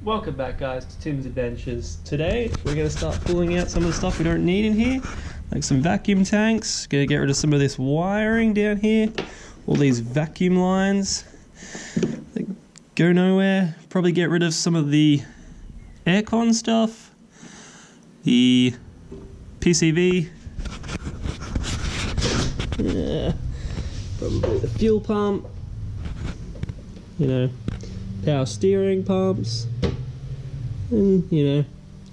Welcome back, guys, to Tim's Adventures. Today we're going to start pulling out some of the stuff we don't need in here, like some vacuum tanks. Going to get rid of some of this wiring down here, all these vacuum lines that go nowhere. Probably get rid of some of the aircon stuff, the PCV, probably the fuel pump, power steering pumps, and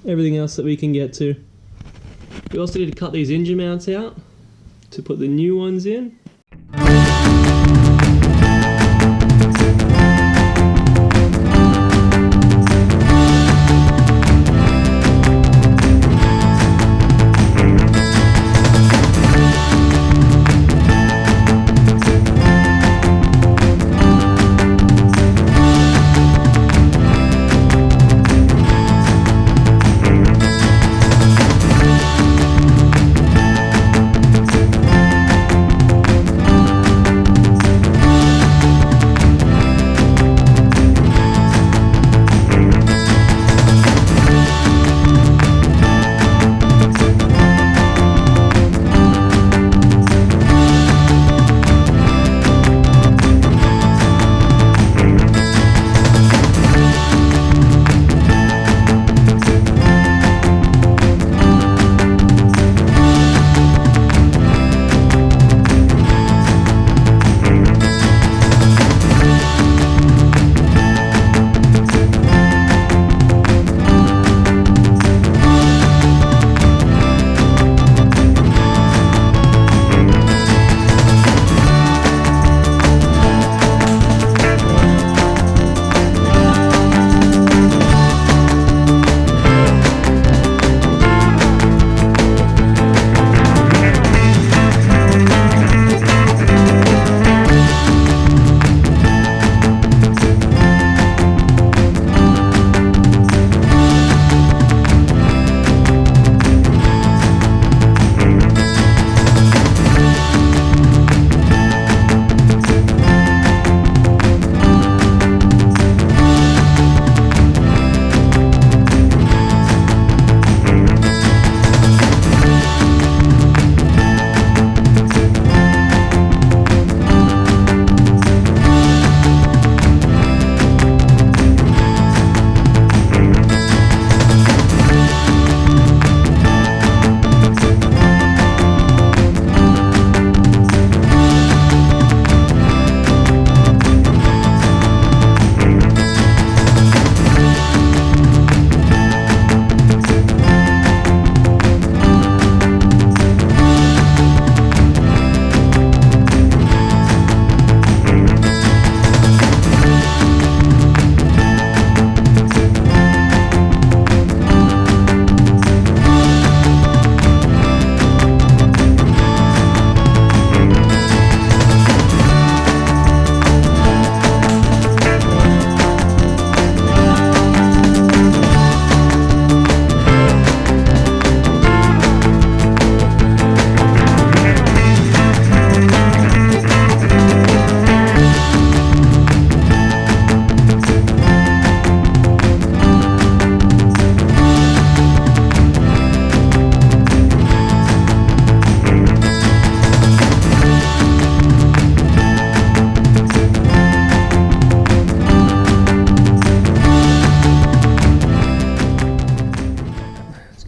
everything else that we can get to. We also need to cut these engine mounts out to put the new ones in.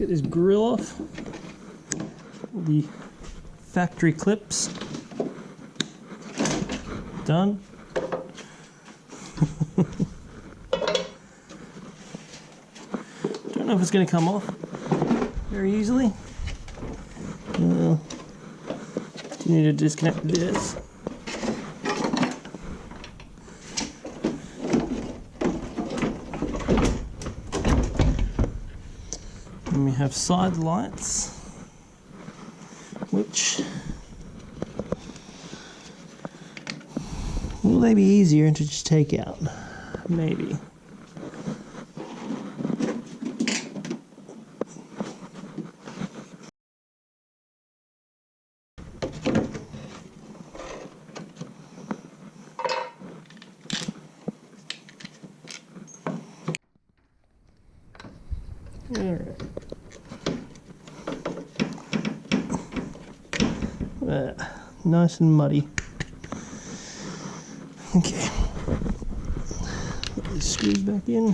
This grill off, the factory clips done. Don't know if it's going to come off very easily. Do you need to disconnect this? And we have side lights, which will they be easier to just take out? Maybe. Alright. Nice and muddy. Okay. Put these screws back in.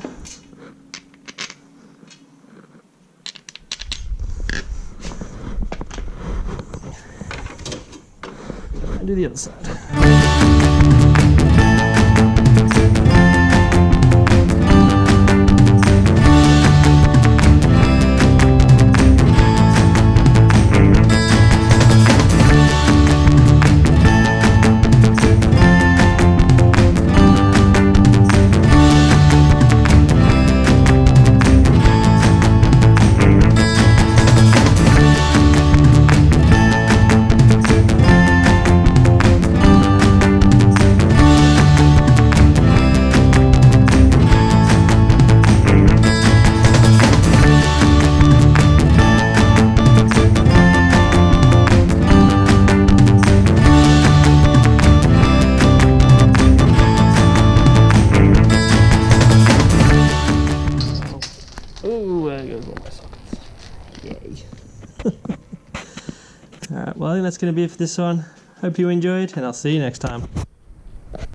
And do the other side. Ooh, there goes all my sockets. Yay. Alright, well I think that's going to be it for this one. Hope you enjoyed, and I'll see you next time.